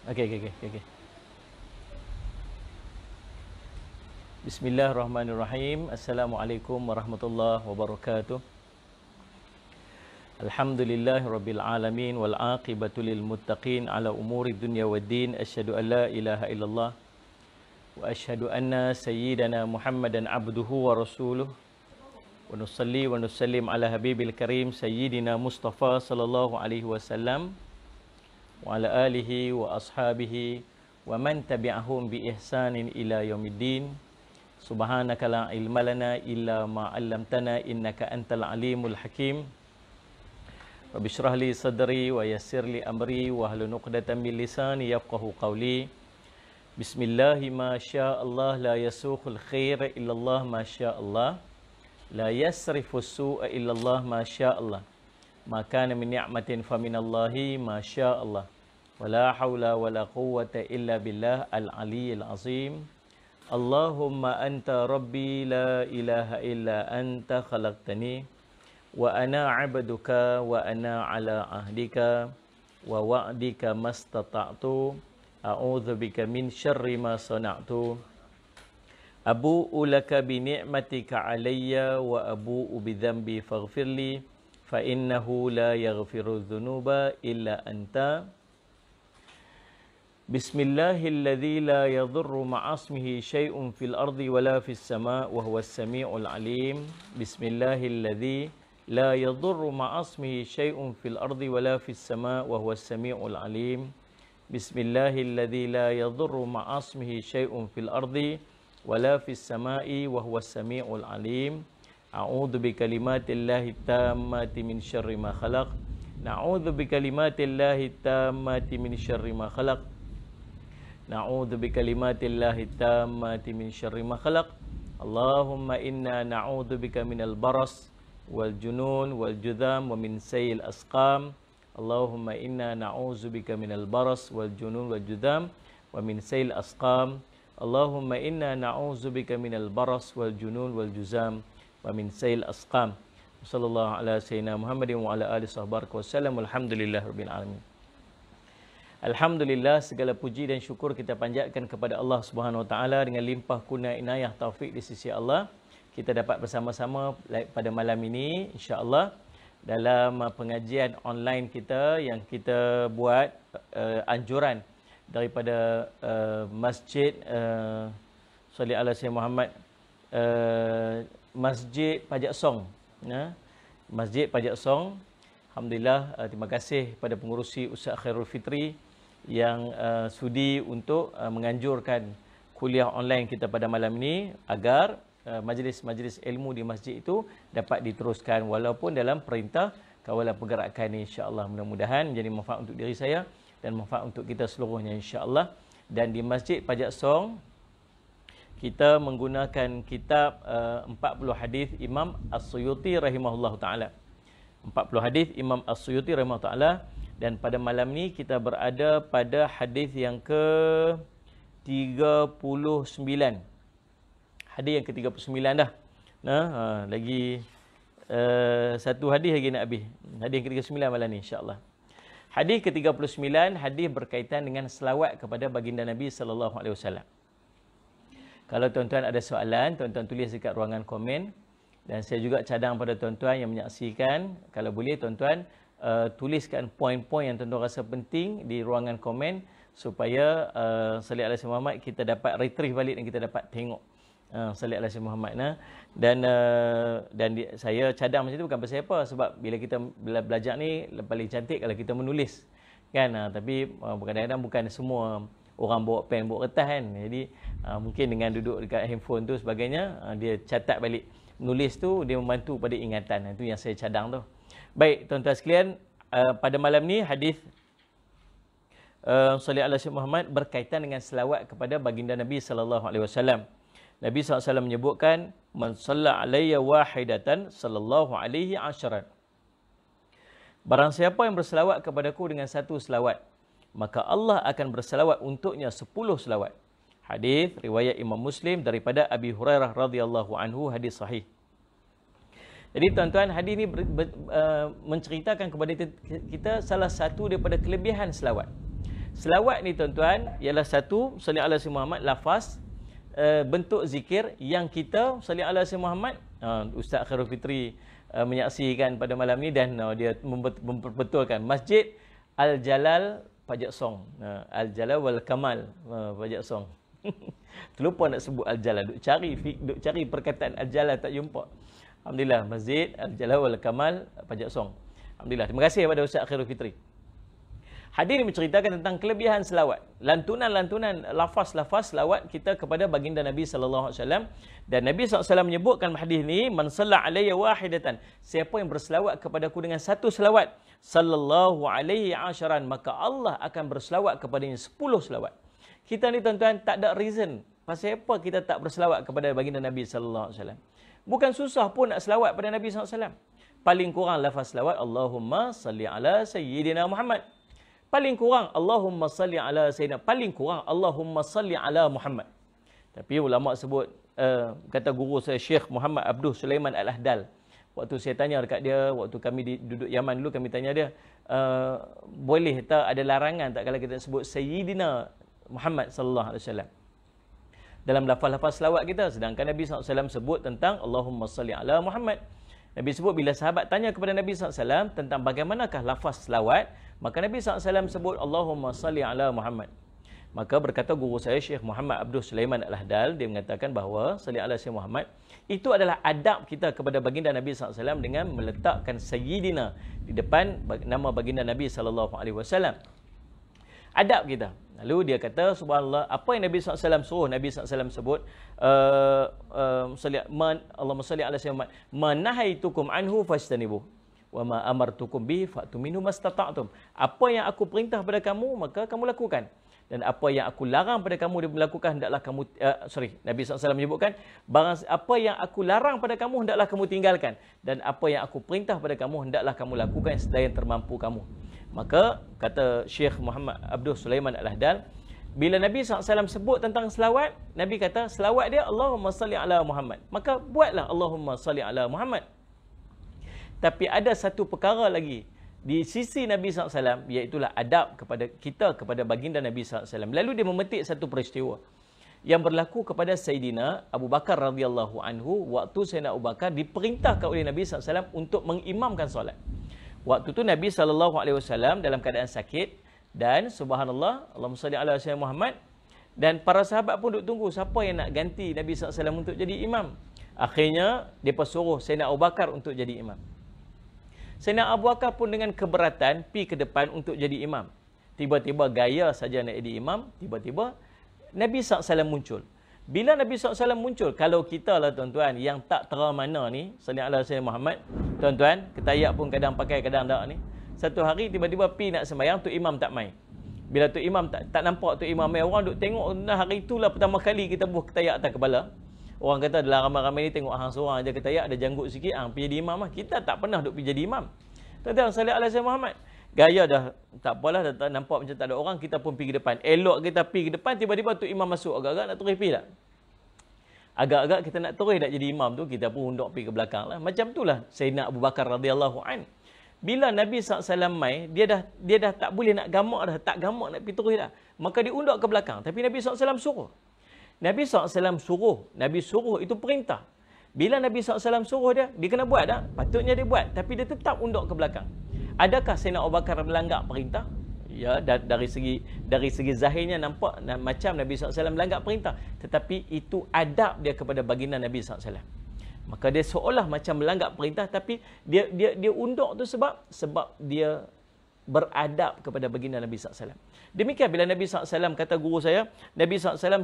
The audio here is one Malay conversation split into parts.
Okey. Bismillahirrahmanirrahim. Assalamualaikum warahmatullahi wabarakatuh. Alhamdulillahirabbil alamin wal aqibatu lil muttaqin ala umuri dunya waddin. Asyhadu an la ilaha illallah wa asyhadu anna sayyidana Muhammadan abduhu wa rasuluh. Wa nusalli wa nusallim ala habibil karim sayyidina Mustafa sallallahu alaihi wasallam wa ala alihi wa ashabihi wa man tabi'ahum bi ihsanin ila yaumiddin. Subhanaka la ilma lana illa ma 'allamtana innaka antal alimul hakim. Rabbi shrah li sadri wa yassir li amri wa hlul 'uqdatam min lisani yafqahu qawli. Bismillah ma syaa Allah la yasuqul khair illa Allah ma syaa Allah. La yasrifus su'a illa Allah ma syaa Allah. Ma kana min ni'matin fa minallahi ma syaa Allah. Wala haula wala quwwata illa billah al-aliyyil azim. Allahumma anta rabbi la ilaha illa anta khalaqtani wa ana 'abduka wa ana 'ala ahdika wa wa'dika mastata'tu a'udzu bika min syarri ma sana'tu abu'u laka bi ni'matika 'alayya wa abu'u bi dhanbi faghfirli fa innahu la yaghfiru dhunuba illa anta. Bismillahilladzi la yadhurru ma'asmihi syai'un fil ardi wala fis sama' wa huwas sami'ul 'alim. Bismillahilladzi la yadhurru ma'asmihi syai'un fil ardi wala fis sama' wa huwas sami'ul 'alim. Bismillahilladzi la yadhurru ma'asmihi syai'un fil ardi wala fis sama'i wa huwas sami'ul 'alim. A'udzu bikalimatillahi tammati min syarri ma khalaq. Na'udzu bikalimatillahi tammati min syarri ma khalaq. Na'udzu bikalimatillahi tammati min syarri ma khalaq. Allahumma inna na'udzu bika minal baras wal junun wal judham wa min sayil asqam. Allahumma inna na'udzu bika minal baras wal junun wal judham wa min sayil asqam. Allahumma inna na'udzu bika minal baras wal junun wal juzam wa min sayil asqam. Sallallahu ala sayyidina Muhammadin wa ala alihi wasallam. Alhamdulillahirabbil alamin. Alhamdulillah, segala puji dan syukur kita panjatkan kepada Allah Subhanahu Wa Taala dengan limpah kurnia inayah taufik di sisi Allah. Kita dapat bersama-sama pada malam ini insya-Allah dalam pengajian online kita yang kita buat anjuran daripada Masjid Salih ala Sayyidina Muhammad, Masjid Pajak Song, Masjid Pajak Song. Alhamdulillah, terima kasih kepada pengurusi Ustaz Khairul Fitri yang sudi untuk menganjurkan kuliah online kita pada malam ini agar majlis-majlis ilmu di masjid itu dapat diteruskan walaupun dalam perintah kawalan pergerakan ini, insya-Allah. Mudah-mudahan menjadi manfaat untuk diri saya dan manfaat untuk kita seluruhnya, insya-Allah. Dan di Masjid Pajak Song kita menggunakan kitab 40 hadis Imam As-Suyuti rahimahullahu taala. 40 hadis Imam As-Suyuti rahimahullahu taala. Dan pada malam ni kita berada pada hadis yang ke-39. Hadis yang ke-39 dah. Lagi satu hadis lagi nak habis. Hadis yang ke-39 malam ni, insya-Allah. Hadis ke-39, hadis berkaitan dengan selawat kepada baginda Nabi sallallahu alaihi wasallam. Kalau tuan-tuan ada soalan, tuan-tuan tulis dekat ruangan komen. Dan saya juga cadang pada tuan-tuan yang menyaksikan, kalau boleh tuan-tuan tuliskan poin-poin yang tuan-tuan rasa penting di ruangan komen supaya Salih ala Sayyidina Muhammad kita dapat retrieve balik dan kita dapat tengok Salih ala Sayyidina Muhammad. Saya cadang macam tu bukan pasal apa, sebab bila kita belajar ni paling cantik kalau kita menulis kan. Tapi kadang-kadang bukan semua orang bawa pen, bawa kertas kan. Jadi mungkin dengan duduk dekat handphone tu sebagainya, dia catat balik. Menulis tu dia membantu pada ingatan. Itu yang saya cadang tu. Baik, tuan-tuan sekalian, pada malam ni hadis Salih ala Sayyidina Muhammad berkaitan dengan selawat kepada baginda Nabi sallallahu alaihi wasallam. Nabi SAW menyebutkan, "Man shalla alayya wahidatan sallallahu alaihi asharan." Barang siapa yang berselawat kepadaku dengan satu selawat, maka Allah akan berselawat untuknya 10 selawat. Hadis riwayat Imam Muslim daripada Abi Hurairah radhiyallahu anhu, hadis sahih. Jadi tuan-tuan, hadis ini menceritakan kepada kita salah satu daripada kelebihan selawat. Selawat ni tuan-tuan ialah satu, salli ala Sayyidina Muhammad, lafaz, bentuk zikir yang kita salli ala Sayyidina Muhammad. Ustaz Khairul Fitri menyaksikan pada malam ni dan dia memperbetulkan Masjid Al-Jalal Pajak Song. Al-Jalal wal Kamal Pajak Song. Terlupa nak sebut Al-Jalal, duk cari perkataan Al-Jalal tak jumpa. Alhamdulillah, Masjid Al-Jalal wal Kamal Pajak Song. Alhamdulillah, terima kasih kepada Ustaz Khairul Fitri. Hadir menceritakan tentang kelebihan selawat. Lantunan-lantunan lafaz-lafaz selawat kita kepada baginda Nabi sallallahu alaihi wasallam, dan Nabi sallallahu alaihi wasallam menyebutkan hadis ni, man shalla alayya wahidatan, siapa yang berselawat kepadaku dengan satu selawat, sallallahu alaihi asharan, maka Allah akan berselawat kepadanya 10 selawat. Kita ni tuan-tuan tak ada reason pasal apa kita tak berselawat kepada baginda Nabi sallallahu alaihi wasallam. Bukan susah pun nak selawat pada Nabi sallallahu alaihi wasallam. Paling kurang lafaz selawat, Allahumma salli ala sayyidina Muhammad. Paling kurang Allahumma salli ala sayyidina, paling kurang Allahumma salli ala Muhammad. Tapi ulama sebut, kata guru saya Syekh Muhammad Abdul Sulaiman Al-Ahdal, waktu saya tanya dekat dia, waktu kami duduk Yaman dulu, kami tanya dia, boleh tak ada larangan tak kalau kita sebut Sayyidina Muhammad sallallahu alaihi wasallam dalam lafaz-lafaz selawat kita, sedangkan Nabi sallallahu alaihi wasallam sebut tentang Allahumma salli ala Muhammad. Nabi sebut bila sahabat tanya kepada Nabi sallallahu alaihi wasallam tentang bagaimanakah lafaz selawat, maka Nabi sallallahu alaihi wasallam sebut Allahumma salli ala Muhammad. Maka berkata guru saya Syekh Muhammad Abdul Sulaiman Al-Ahdal, dia mengatakan bahawa salli ala Sayyidina Muhammad itu adalah adab kita kepada baginda Nabi sallallahu alaihi wasallam dengan meletakkan sayyidina di depan nama baginda Nabi sallallahu alaihi wasallam. Adab kita. Lalu dia kata, subhanallah, apa yang Nabi SAW suruh Nabi SAW sebut, Allahumma salli ala Sayyidina Muhammad, manahaitukum anhu fajtanibuh, wa ma amartukum bihi fa'tu minhu mastata'tum. Apa yang aku perintah pada kamu, maka kamu lakukan. Dan apa yang aku larang pada kamu melakukan, hendaklah kamu, Nabi SAW menyebutkan, apa yang aku larang pada kamu, hendaklah kamu tinggalkan. Dan apa yang aku perintah pada kamu, hendaklah kamu lakukan sedaya yang termampu kamu. Maka, kata Syekh Muhammad Abdul Sulaiman Al-Ahdal, bila Nabi SAW sebut tentang selawat, Nabi kata, selawat dia, Allahumma salli ala Muhammad. Maka, buatlah Allahumma salli ala Muhammad. Tapi ada satu perkara lagi di sisi Nabi SAW, iaitulah adab kepada kita, kepada baginda Nabi SAW. Lalu dia memetik satu peristiwa yang berlaku kepada Sayyidina Abu Bakar radhiyallahu anhu, waktu Sayyidina Abu Bakar diperintahkan oleh Nabi SAW untuk mengimamkan solat. Waktu tu Nabi SAW dalam keadaan sakit, dan subhanallah, Allahumma salli ala Sayyidina Muhammad, dan para sahabat pun duk tunggu siapa yang nak ganti Nabi SAW untuk jadi imam. Akhirnya, mereka suruh Sayyidina Abu Bakar untuk jadi imam. Sayyidina Abu Bakar pun dengan keberatan pi ke depan untuk jadi imam. Tiba-tiba gaya saja nak jadi imam, tiba-tiba Nabi SAW muncul. Bila Nabi SAW muncul, kalau kita lah tuan-tuan yang tak teramana ni, sallallahu alaihi wasallam Muhammad, tuan-tuan, ketayak pun kadang pakai, kadang tak ni. Satu hari tiba-tiba pi nak sembahyang, tu imam tak mai. Bila tu imam tak nampak tu imam mai, orang duk tengok, nah hari itulah pertama kali kita buh ketayak atas kepala. Orang kata dalam ramai-ramai ni tengok hang seorang aja ketayak, ada janggut sikit, hang pergi jadi imam lah. Kita tak pernah duk pergi jadi imam. Tuan-tuan, sallallahu alaihi wasallam Muhammad. Gaya dah tak apalah, dah nampak macam tak ada orang, kita pun pergi ke depan. Elok kita pergi ke depan, tiba-tiba tu imam masuk, agak-agak nak terus pergi tak? Agak-agak kita nak terus nak jadi imam tu, kita pun unduk pergi ke belakang lah. Macam itulah Sayyidina Abu Bakar radhiyallahu an. Bila Nabi SAW mai, dia dah tak boleh nak gamak dah, tak gamak nak pergi terus dah. Maka dia unduk ke belakang. Tapi Nabi SAW suruh. Nabi SAW suruh. Nabi suruh itu perintah. Bila Nabi SAW suruh dia kena buat dah. Patutnya dia buat. Tapi dia tetap unduk ke belakang. Adakah Sayyidina Abu Bakar melanggar perintah? Ya, dari segi zahirnya nampak macam Nabi SAW melanggar perintah. Tetapi itu adab dia kepada baginda Nabi SAW. Maka dia seolah macam melanggar perintah, tapi dia unduk tu sebab dia beradab kepada baginda Nabi SAW. Demikian bila Nabi SAW, kata guru saya, Nabi SAW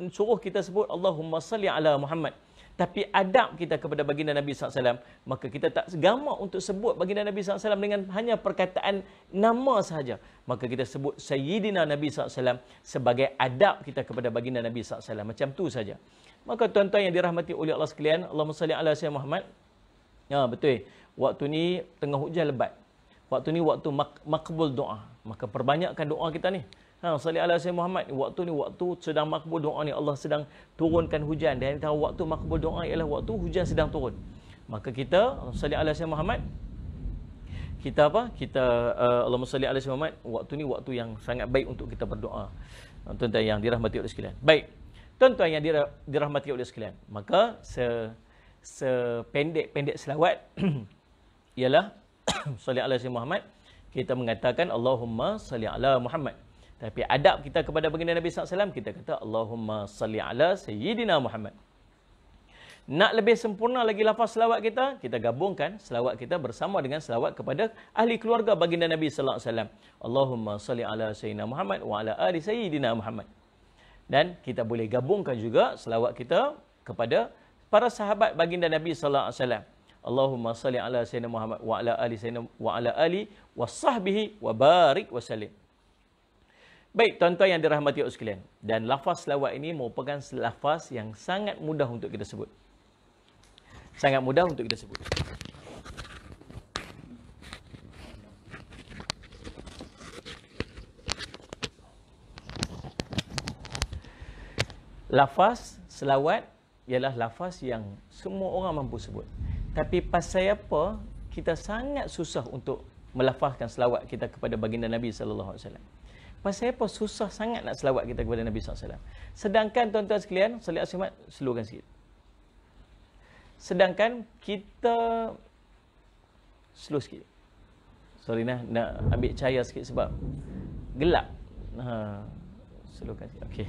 suruh kita sebut Allahumma salli ala Muhammad. Tapi adab kita kepada baginda Nabi SAW, maka kita tak gamak untuk sebut baginda Nabi SAW dengan hanya perkataan nama sahaja. Maka kita sebut Sayyidina Nabi SAW sebagai adab kita kepada baginda Nabi SAW. Macam tu saja. Maka tuan-tuan yang dirahmati oleh Allah sekalian, Allahumma salli ala Sayyidina Muhammad. Ya, betul. Waktu ni tengah hujan lebat. Waktu ni waktu makbul doa. Maka perbanyakkan doa kita ni. Salli ala Sayyidina Muhammad. Waktu ni waktu sedang makbul doa ni. Allah sedang turunkan hujan. Dan antara waktu makbul doa ialah waktu hujan sedang turun. Maka kita salli ala Sayyidina Muhammad. kita apa? Kita Allahumma salli ala Muhammad, waktu ni waktu yang sangat baik untuk kita berdoa. Tuan-tuan yang dirahmati oleh sekalian. Baik. Tuan-tuan yang dirahmati oleh sekalian. Maka sependek-pendek selawat ialah salli ala Muhammad, kita mengatakan Allahumma salli ala Muhammad. Tapi adab kita kepada baginda Nabi SAW, kita kata Allahumma salli ala Sayyidina Muhammad. Nak lebih sempurna lagi lafaz selawat kita, kita gabungkan selawat kita bersama dengan selawat kepada ahli keluarga baginda Nabi SAW. Allahumma salli ala Sayyidina Muhammad wa ala ali Sayyidina Muhammad. Dan kita boleh gabungkan juga selawat kita kepada para sahabat baginda Nabi SAW. Allahumma salli ala Sayyidina Muhammad wa ala ali Sayyidina wa ala ali wa sahbihi wa barik wa salim. Baik, tuan-tuan yang dirahmati Allah sekalian. Dan lafaz selawat ini merupakan lafaz yang sangat mudah untuk kita sebut. Sangat mudah untuk kita sebut. Lafaz selawat ialah lafaz yang semua orang mampu sebut. Tapi pasal apa kita sangat susah untuk melafazkan selawat kita kepada baginda Nabi sallallahu alaihi wasallam? Pasal apa susah sangat nak selawat kita kepada Nabi sallallahu alaihi wasallam? Sedangkan tuan-tuan sekalian, salli alaihi wasallam, slowkan sikit. Sedangkan kita slow sikit. Sorry nak ambil cahaya sikit sebab gelap. Slowkan sikit. Okey.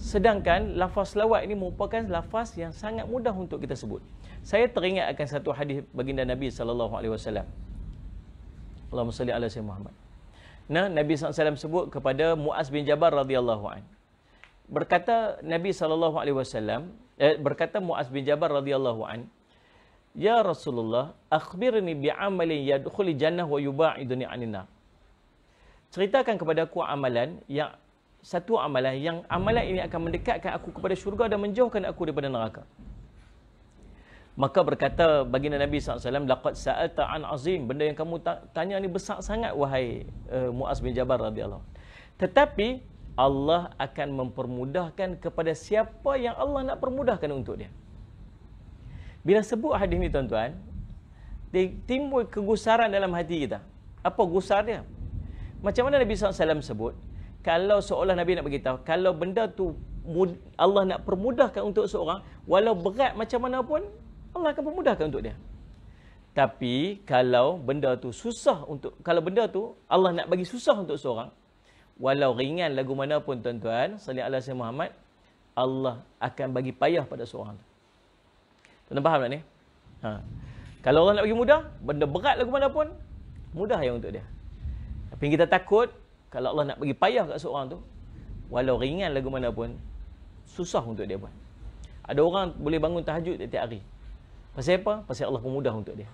Sedangkan lafaz selawat ini merupakan lafaz yang sangat mudah untuk kita sebut. Saya teringat akan satu hadis baginda Nabi sallallahu alaihi wasallam. Allahumma salli ala Sayyidina Muhammad. Nah, Nabi SAW sebut kepada Muaz bin Jabal radhiyallahu an. Berkata Nabi SAW, berkata Muaz bin Jabal radhiyallahu an, "Ya Rasulullah, akhbirni bi'amalin yadkhuli jannah wa yuba'iduni 'anil nar." Ceritakan kepada aku amalan yang satu amalan yang amalan ini akan mendekatkan aku kepada syurga dan menjauhkan aku daripada neraka. Maka berkata baginda Nabi SAW, laqad sa'alta an azim, benda yang kamu tanya ni besar sangat wahai Muaz bin Jabal radhiyallahu. Tetapi Allah akan mempermudahkan kepada siapa yang Allah nak permudahkan untuk dia. Bila sebut hadis ni tuan-tuan, timbul kegusaran dalam hati kita. Apa gusar dia? Macam mana Nabi SAW sebut, kalau seolah Nabi nak beritahu, kalau benda tu Allah nak permudahkan untuk seorang, walau berat macam mana pun, Allah akan permudahkan untuk dia. Tapi kalau benda tu susah untuk, kalau benda tu Allah nak bagi susah untuk seorang, walau ringan lagu mana pun tuan-tuan, salli ala Sayyidina Muhammad, Allah akan bagi payah pada seorang tu. Tuan-tuan faham tak ni? Kalau Allah nak bagi mudah, benda berat lagu mana pun, mudah yang untuk dia. Tapi kita takut, kalau Allah nak bagi payah kat seorang tu, walau ringan lagu mana pun, susah untuk dia buat. Ada orang boleh bangun tahajud tiap-tiap hari. Pasal apa? Pasal Allah pemudah untuk dia.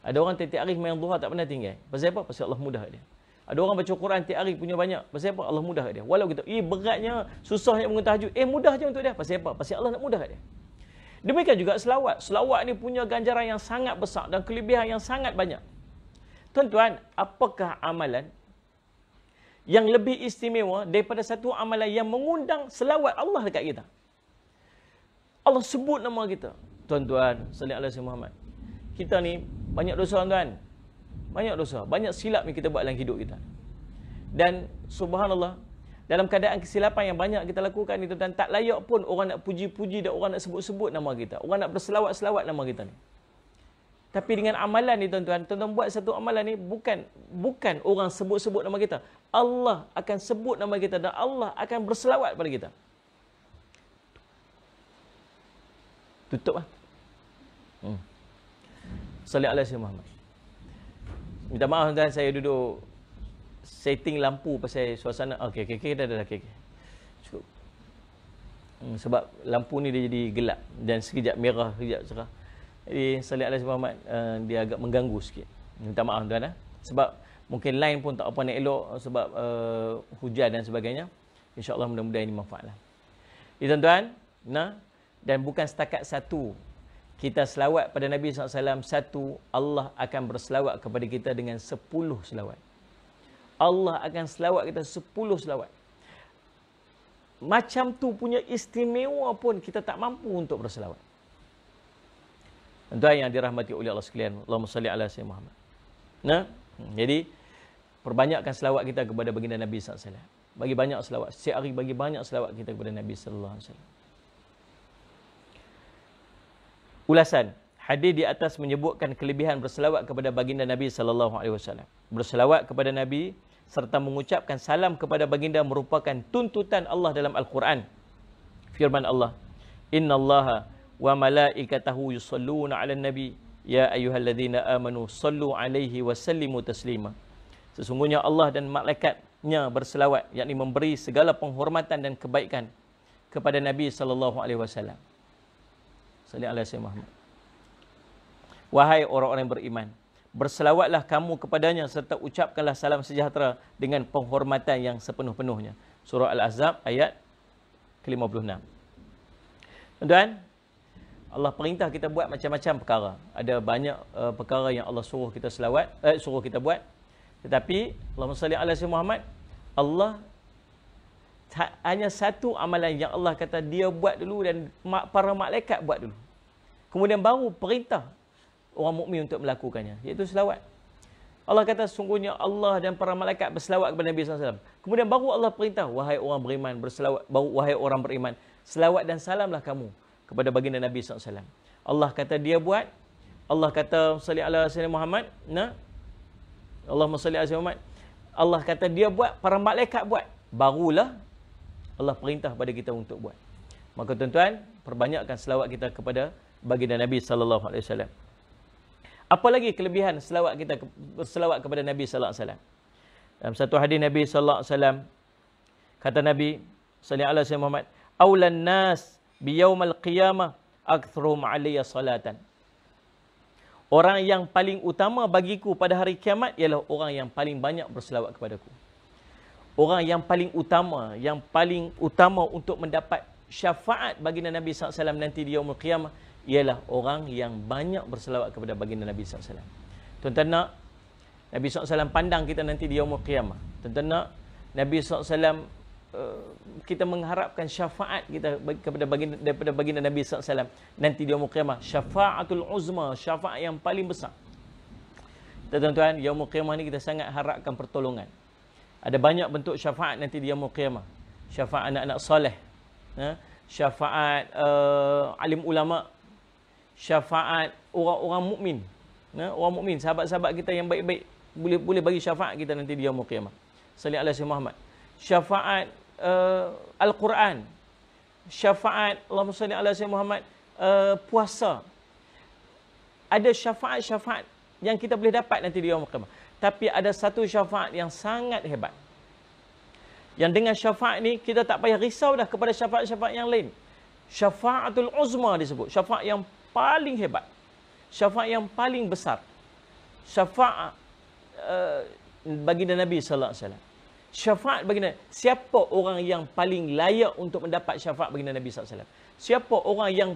Ada orang tiap-tiap hari main duha tak pernah tinggal. Pasal apa? Pasal Allah mudah dia. Ada orang baca Quran tiap hari punya banyak. Pasal apa? Allah mudah dia. Walau kita, beratnya, susahnya bangun tahajud. Mudah je untuk dia. Pasal apa? Pasal Allah nak mudah dia. Demikian juga selawat. Selawat ni punya ganjaran yang sangat besar dan kelebihan yang sangat banyak. Tuan-tuan, apakah amalan yang lebih istimewa daripada satu amalan yang mengundang selawat Allah dekat kita? Allah sebut nama kita. Tuan-tuan, salli ala Sayyidina Muhammad. Kita ni banyak dosa tuan. Banyak dosa. Banyak silap ni kita buat dalam hidup kita. Dan subhanallah, dalam keadaan kesilapan yang banyak kita lakukan ni tuan-tuan, tak layak pun orang nak puji-puji dan orang nak sebut-sebut nama kita. Orang nak berselawat-selawat nama kita ni. Tapi dengan amalan ni tuan-tuan, tuan-tuan buat satu amalan ni bukan orang sebut-sebut nama kita. Allah akan sebut nama kita dan Allah akan berselawat pada kita. Tutup lah. Salli ala Sayyidina Muhammad. Minta maaf tuan, saya duduk setting lampu pasal suasana. Okey, dah. Cukup. Sebab lampu ni dia jadi gelap dan sekejap merah, sekejap cerah. Jadi salli ala Sayyidina Muhammad, dia agak mengganggu sikit. Minta maaf tuan. Sebab mungkin line pun tak apa nak elok sebab hujan dan sebagainya. InsyaAllah mudah-mudahan ini manfaat lah. Jadi tuan-tuan, dan bukan setakat satu kita selawat pada Nabi SAW, satu, Allah akan berselawat kepada kita dengan 10 selawat. Allah akan selawat kita 10 selawat. Macam tu punya istimewa pun kita tak mampu untuk berselawat. Tuan yang dirahmati oleh Allah sekalian, Allahumma salli ala Sayyidina Muhammad. Nah, jadi perbanyakkan selawat kita kepada baginda Nabi sallallahu alaihi wasallam. Bagi banyak selawat. Setiap hari bagi banyak selawat kita kepada Nabi sallallahu alaihi wasallam. Ulasan. Hadis di atas menyebutkan kelebihan berselawat kepada baginda Nabi sallallahu alaihi wasallam. Berselawat kepada Nabi serta mengucapkan salam kepada baginda merupakan tuntutan Allah dalam Al-Quran. Firman Allah, "Innallaha wa malaikatahu yusalluna 'alan nabi, ya ayyuhalladzina amanu sallu 'alaihi wa sallimu taslima." Sesungguhnya Allah dan malaikatnya berselawat, yakni memberi segala penghormatan dan kebaikan kepada Nabi sallallahu alaihi wasallam. Sallallahu alaihi Muhammad. Wahai orang-orang yang beriman, berselawatlah kamu kepadanya serta ucapkanlah salam sejahtera dengan penghormatan yang sepenuh-penuhnya. Surah Al-Ahzab ayat ke-56. Tuan-tuan, Allah perintah kita buat macam-macam perkara. Ada banyak perkara yang Allah suruh kita suruh kita buat. Tetapi Allahumma salli ala sayyidina Muhammad, Allah hanya satu amalan yang Allah kata dia buat dulu dan para malaikat buat dulu. Kemudian baru perintah orang mukmin untuk melakukannya, iaitu selawat. Allah kata sungguhnya Allah dan para malaikat berselawat kepada Nabi SAW. Kemudian baru Allah perintah, wahai orang beriman berselawat, wahai orang beriman, selawat dan salamlah kamu kepada baginda Nabi SAW. Allah kata dia buat, Allah kata salli ala sayyidina Muhammad, nah, Allahumma salli ala sayyidina Muhammad. Allah kata dia buat, para malaikat buat, barulah Allah perintah pada kita untuk buat. Maka tuan-tuan, perbanyakkan selawat kita kepada baginda Nabi sallallahu alaihi wasallam. Apa lagi kelebihan selawat kita berselawat kepada Nabi sallallahu alaihi wasallam? Dalam satu hadis Nabi sallallahu alaihi wasallam kata Nabi sallallahu alaihi wasallam, Muhammad, "Aulan nas bi yaumal qiyamah aktsaruhum alayya salatan." Orang yang paling utama bagiku pada hari kiamat ialah orang yang paling banyak berselawat kepadaku. Orang yang paling utama untuk mendapat syafaat baginda Nabi sallallahu alaihi wasallam nanti di yaumul qiyamah ialah orang yang banyak berselawat kepada baginda Nabi SAW. Tuan-tuan nak Nabi SAW pandang kita nanti di yaumul qiyamah. Tuan-tuan nak Nabi SAW kita mengharapkan syafaat kita kepada daripada baginda Nabi SAW nanti di yaumul qiyamah. Syafaatul uzma, syafaat yang paling besar. Tuan-tuan, yaumul qiyamah ni kita sangat harapkan pertolongan. Ada banyak bentuk syafaat nanti di yaumul qiyamah. Syafaat anak-anak soleh, syafaat alim ulama, syafaat orang-orang mukmin, orang mukmin, sahabat-sahabat kita yang baik-baik boleh bagi syafaat kita nanti di yaumul qiyamah. Sallallahu alaihi Muhammad. Syafaat Al-Quran, syafaat Allahumma salli ala sayyidina Muhammad, puasa. Ada syafaat-syafaat yang kita boleh dapat nanti di yaumul qiyamah. Tapi ada satu syafaat yang sangat hebat. Yang dengan syafaat ni kita tak payah risau dah kepada syafaat-syafaat yang lain. Syafaatul uzma disebut, syafaat yang paling hebat, syafaat yang paling besar, syafaat baginda Nabi sallallahu alaihi wasallam. Syafaat baginda, siapa orang yang paling layak untuk mendapat syafaat baginda Nabi sallallahu alaihi wasallam? Siapa orang yang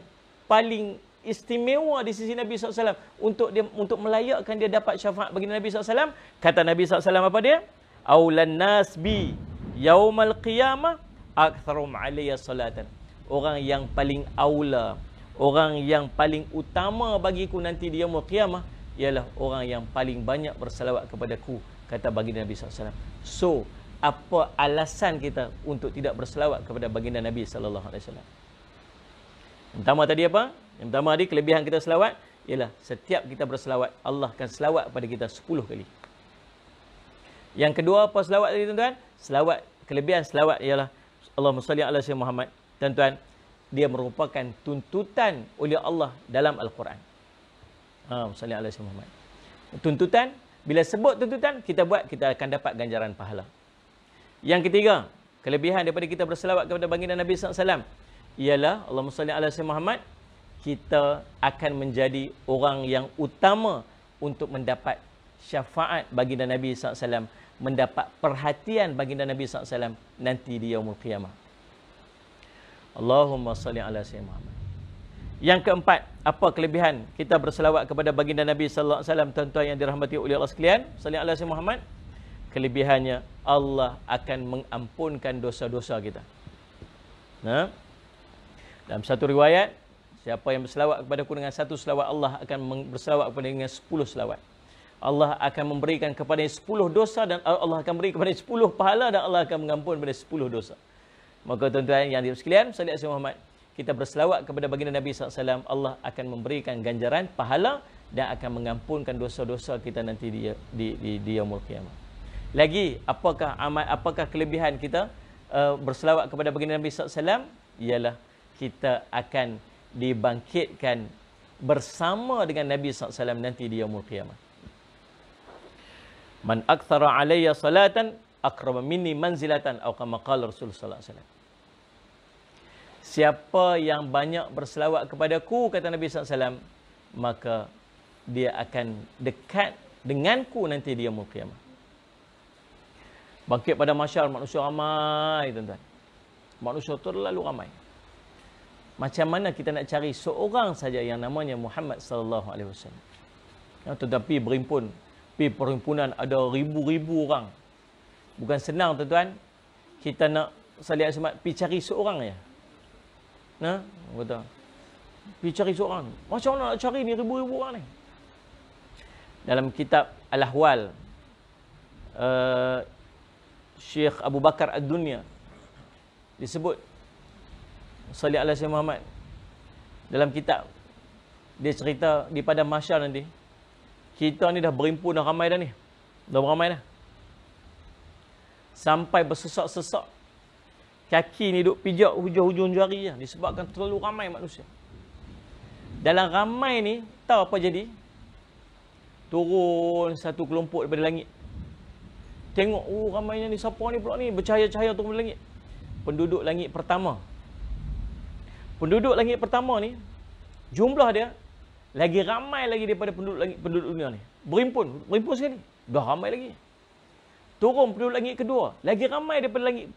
paling istimewa di sisi Nabi sallallahu alaihi wasallam untuk melayakkan dia dapat syafaat baginda Nabi sallallahu alaihi wasallam? Kata Nabi sallallahu alaihi wasallam apa dia? Aulan nas bi yaumal qiyamah aktsarum alayya salatan. Orang yang paling aula, orang yang paling utama bagiku nanti di yaumul qiyamah ialah orang yang paling banyak berselawat kepadaku, kata baginda Nabi SAW. So, apa alasan kita untuk tidak berselawat kepada baginda Nabi sallallahu alaihi wasallam? Yang pertama tadi apa? Yang pertama tadi kelebihan kita selawat ialah setiap kita berselawat, Allah akan selawat pada kita 10 kali. Yang kedua apa selawat tadi tuan-tuan? Selawat, kelebihan selawat ialah Allahumma salli ala sayyidina Muhammad. Tuan-tuan, dia merupakan tuntutan oleh Allah dalam Al-Quran. Salli ala sayyidina Muhammad. Tuntutan, bila sebut tuntutan, kita buat, kita akan dapat ganjaran pahala. Yang ketiga, kelebihan daripada kita berselawat kepada baginda Nabi SAW ialah Allahumma salli ala sayyidina Muhammad, kita akan menjadi orang yang utama untuk mendapat syafaat baginda Nabi SAW, mendapat perhatian baginda Nabi SAW nanti di yaumul qiyamah. Allahumma salli ala sayyidina Muhammad. Yang keempat, apa kelebihan kita berselawat kepada baginda Nabi sallallahu alaihi wasallam, tuan-tuan yang dirahmati oleh Allah sekalian? Sallallahu alaihi Muhammad. Kelebihannya, Allah akan mengampunkan dosa-dosa kita. Dalam satu riwayat, siapa yang berselawat kepadaku dengan satu selawat, Allah akan berselawat kepada dengan 10 selawat. Allah akan memberikan kepadanya 10 dosa dan Allah akan beri kepadanya 10 pahala dan Allah akan mengampun kepada 10 dosa. Maka tuan-tuan yang dirahmati sekalian, sallallahu alaihi Muhammad, kita berselawat kepada baginda Nabi SAW, Allah akan memberikan ganjaran pahala dan akan mengampunkan dosa-dosa kita nanti di yaumul qiyamah. Lagi, apakah kelebihan kita berselawat kepada baginda Nabi SAW? Ialah kita akan dibangkitkan bersama dengan Nabi SAW nanti di yaumul qiyamah. Man aktsara alayya salatan akrama minni manzilatan atau kama qala Rasulullah sallallahu alaihi wasallam. Siapa yang banyak berselawat kepadaku, kata Nabi SAW, maka dia akan dekat denganku nanti di yaumul qiyamah. Bangkit pada mahsyar, manusia ramai, tuan-tuan. Manusia terlalu ramai. Macam mana kita nak cari seorang saja yang namanya Muhammad sallallahu alaihi wasallam? Tetapi berhimpun, perhimpunan ada ribu-ribu orang. Bukan senang, tuan-tuan. Kita nak salih asmat pergi cari seorang ya. Nah, betul. Pergi cari seorang. Macam mana nak cari ni ribu-ribu orang ni? Dalam kitab Al-Ahwal, Syekh Abu Bakar Ad-Dunya disebut salih ala Sayyidina Muhammad. Dalam kitab dia cerita di padang mahsyar nanti, kita ni dah berhimpun, dah ramai dah ni. Dah beramai dah. Sampai bersesak-sesak. Kaki ni duk pijak hujung-hujung jari je. Disebabkan terlalu ramai manusia. Dalam ramai ni, tahu apa jadi? Turun satu kelompok daripada langit. Tengok, ramainya ni, siapa ni pula ni? Bercahaya-cahaya turun dari langit. Penduduk langit pertama. Penduduk langit pertama ni, jumlah dia lagi ramai lagi daripada penduduk dunia ni. Berhimpun sekali. Dah ramai lagi. Turun penduduk langit kedua, lagi ramai daripada langit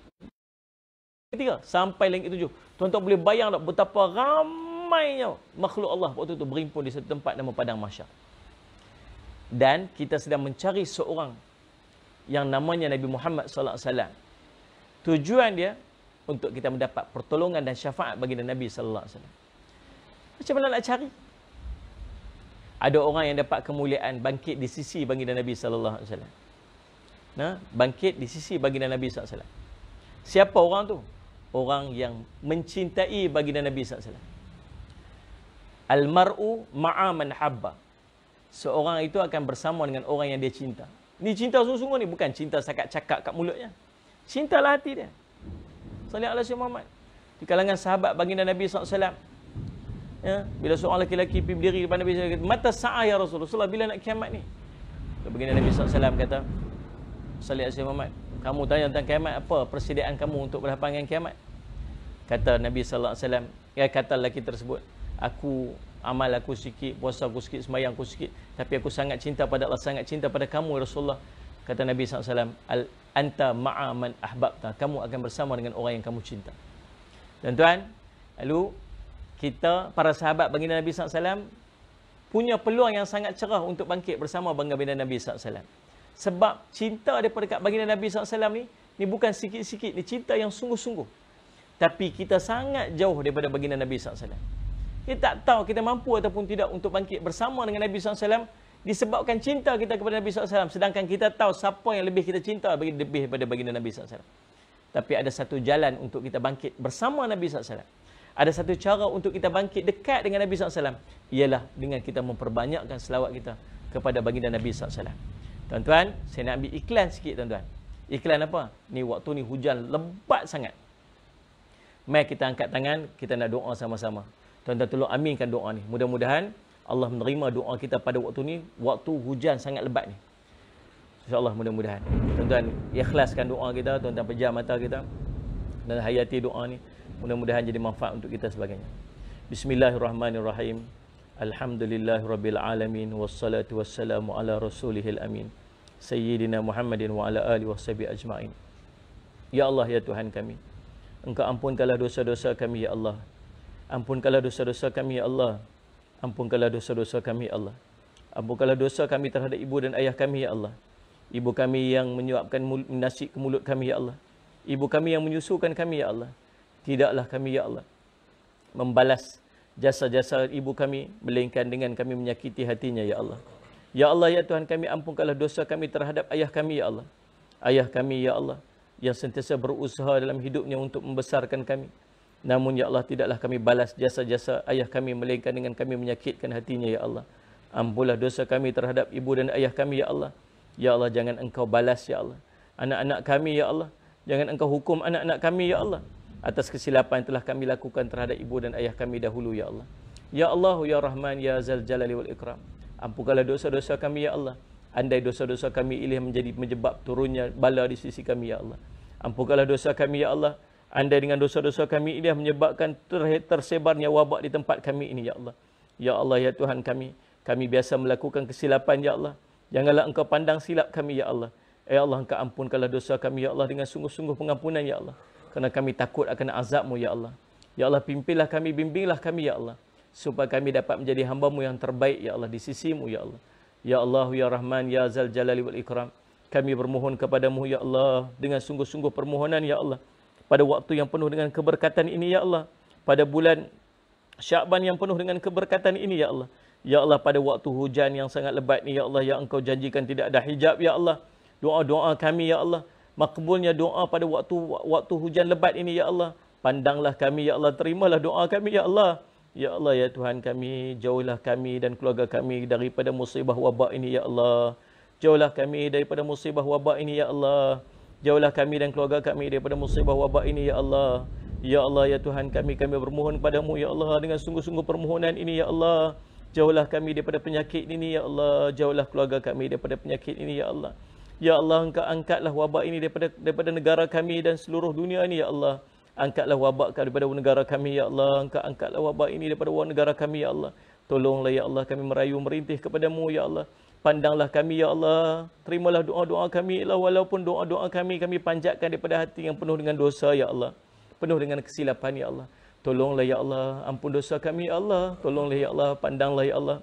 ketiga sampai langit tujuh. Tuan-tuan boleh bayang tak betapa ramainya makhluk Allah waktu itu berhimpun di satu tempat nama padang mahsyar. Dan kita sedang mencari seorang yang namanya Nabi Muhammad sallallahu alaihi wasallam. Tujuan dia untuk kita mendapat pertolongan dan syafaat baginda Nabi sallallahu alaihi wasallam. Macam mana nak cari? Ada orang yang dapat kemuliaan bangkit di sisi baginda Nabi sallallahu alaihi wasallam. Nah, bangkit di sisi baginda Nabi sallallahu alaihi wasallam. Siapa orang tu? Orang yang mencintai baginda Nabi sallallahu alaihi wasallam. Al-mar'u ma'a man habba. Seorang itu akan bersama dengan orang yang dia cinta. Ni cinta sungguh-sungguh ni, bukan cinta sakat cakap kat mulutnya. Cintalah hati dia. Sallallahu alaihi Muhammad. Di kalangan sahabat baginda Nabi sallallahu alaihi wasallam, ya, bila seorang lelaki pergi berdiri kepada Nabi sallallahu alaihi wasallam, mata sa'a ya Rasulullah, bila nak kiamat ni? Baginda Nabi sallallahu alaihi wasallam kata, sallallahu alaihi Muhammad, kamu tanya tentang kiamat, apa persediaan kamu untuk berhadapan dengan kiamat? Kata Nabi sallallahu alaihi wasallam, ya, kata lelaki tersebut, amal aku sikit, puasa aku sikit, sembahyang aku sikit, tapi aku sangat cinta pada Allah, sangat cinta pada kamu ya Rasulullah. Kata Nabi sallallahu alaihi wasallam, anta ma'a man ahbabta, kamu akan bersama dengan orang yang kamu cinta. Tuan-tuan, lalu kita, para sahabat baginda Nabi sallallahu alaihi wasallam, punya peluang yang sangat cerah untuk bangkit bersama baginda Nabi sallallahu alaihi wasallam. Sebab cinta daripada kat baginda Nabi sallallahu alaihi wasallam ni bukan sikit-sikit, ni cinta yang sungguh-sungguh. Tapi kita sangat jauh daripada baginda Nabi sallallahu alaihi wasallam. Kita tak tahu kita mampu ataupun tidak untuk bangkit bersama dengan Nabi sallallahu alaihi wasallam disebabkan cinta kita kepada Nabi sallallahu alaihi wasallam, sedangkan kita tahu siapa yang lebih kita cinta lebih daripada baginda Nabi sallallahu alaihi wasallam. Tapi ada satu jalan untuk kita bangkit bersama Nabi sallallahu alaihi wasallam. Ada satu cara untuk kita bangkit dekat dengan Nabi sallallahu alaihi wasallam, ialah dengan kita memperbanyakkan selawat kita kepada baginda Nabi sallallahu alaihi wasallam. Tuan-tuan, saya nak ambil iklan sikit, tuan-tuan. Iklan apa? Ni waktu ni hujan lebat sangat. Mari kita angkat tangan, kita nak doa sama-sama. Tuan-tuan tolong aminkan doa ni. Mudah-mudahan Allah menerima doa kita pada waktu ni, waktu hujan sangat lebat ni. InsyaAllah mudah-mudahan. Tuan-tuan ikhlaskan doa kita, tuan-tuan pejam mata kita dan hayati doa ni. Mudah-mudahan jadi manfaat untuk kita sebagainya. Bismillahirrahmanirrahim. Alhamdulillahirabbil alamin wassalatu wassalamu ala rasulihil amin sayyidina Muhammadin wa ala alihi washabihi ajmain. Ya Allah, ya Tuhan kami, Engkau ampunkanlah dosa-dosa kami ya Allah. Ampunkanlah dosa-dosa kami ya Allah. Ampunkanlah dosa-dosa kami ya Allah. Ampunkanlah dosa kami terhadap ibu dan ayah kami ya Allah. Ibu kami yang menyuapkan nasi ke mulut kami ya Allah. Ibu kami yang menyusukan kami ya Allah. Tidaklah kami ya Allah membalas jasa-jasa ibu kami, melainkan dengan kami menyakiti hatinya ya Allah. Ya Allah, ya Tuhan kami, ampunkanlah dosa kami terhadap ayah kami, ya Allah. Ayah kami, ya Allah, yang sentiasa berusaha dalam hidupnya untuk membesarkan kami. Namun, ya Allah, tidaklah kami balas jasa-jasa ayah kami, melainkan dengan kami menyakitkan hatinya, ya Allah. Ampunlah dosa kami terhadap ibu dan ayah kami, ya Allah. Ya Allah, jangan Engkau balas, ya Allah, anak-anak kami, ya Allah. Jangan Engkau hukum anak-anak kami, ya Allah, atas kesilapan yang telah kami lakukan terhadap ibu dan ayah kami dahulu, ya Allah. Ya Allah, ya Rahman, ya Zal Jalali wal Ikram. Ampunkanlah dosa-dosa kami, ya Allah. Andai dosa-dosa kami ini menyebab turunnya bala di sisi kami, ya Allah. Ampunkanlah dosa kami, ya Allah. Andai dengan dosa-dosa kami ini menyebabkan tersebarnya wabak di tempat kami ini, ya Allah. Ya Allah, ya Tuhan kami biasa melakukan kesilapan, ya Allah. Janganlah Engkau pandang silap kami, ya Allah. Ya Allah, Engkau ampunkanlah dosa kami, ya Allah, dengan sungguh-sungguh pengampunan, ya Allah. Kerana kami takut akan azab-Mu, ya Allah. Ya Allah, pimpinlah kami, bimbinglah kami, ya Allah, supaya kami dapat menjadi hamba-Mu yang terbaik, ya Allah, di sisi-Mu, ya Allah. Ya Allah, ya Rahman, ya Zal Jalali wal Ikram. Kami bermohon kepada-Mu, ya Allah, dengan sungguh-sungguh permohonan, ya Allah. Pada waktu yang penuh dengan keberkatan ini, ya Allah. Pada bulan Syakban yang penuh dengan keberkatan ini, ya Allah. Ya Allah, pada waktu hujan yang sangat lebat ni, ya Allah, yang Engkau janjikan tidak ada hijab, ya Allah. Doa-doa kami, ya Allah. Makbulnya doa pada waktu hujan lebat ini, ya Allah. Pandanglah kami, ya Allah. Terimalah doa kami, ya Allah. Ya Allah, ya Tuhan kami, jauhlah kami dan keluarga kami daripada musibah wabak ini, ya Allah. Jauhlah kami daripada musibah wabak ini, ya Allah. Jauhlah kami dan keluarga kami daripada musibah wabak ini, ya Allah. Ya Allah, ya Tuhan kami bermohon padamu, ya Allah, dengan sungguh-sungguh permohonan ini, ya Allah. Jauhlah kami daripada penyakit ini, ya Allah. Jauhlah keluarga kami daripada penyakit ini, ya Allah. Ya Allah, Engkau angkatlah wabak ini daripada negara kami dan seluruh dunia ini, ya Allah. Angkatlah wabak daripada negara kami, ya Allah. Engkau angkatlah wabak ini daripada negara kami, ya Allah. Tolonglah, ya Allah, kami merayu merintih kepadamu, ya Allah. Pandanglah kami, ya Allah. Terimalah doa-doa kami, ya Allah. Walaupun doa-doa kami panjatkan daripada hati yang penuh dengan dosa, ya Allah. Penuh dengan kesilapan, ya Allah. Tolonglah, ya Allah. Ampun dosa kami, ya Allah. Tolonglah, ya Allah. Pandanglah, ya Allah.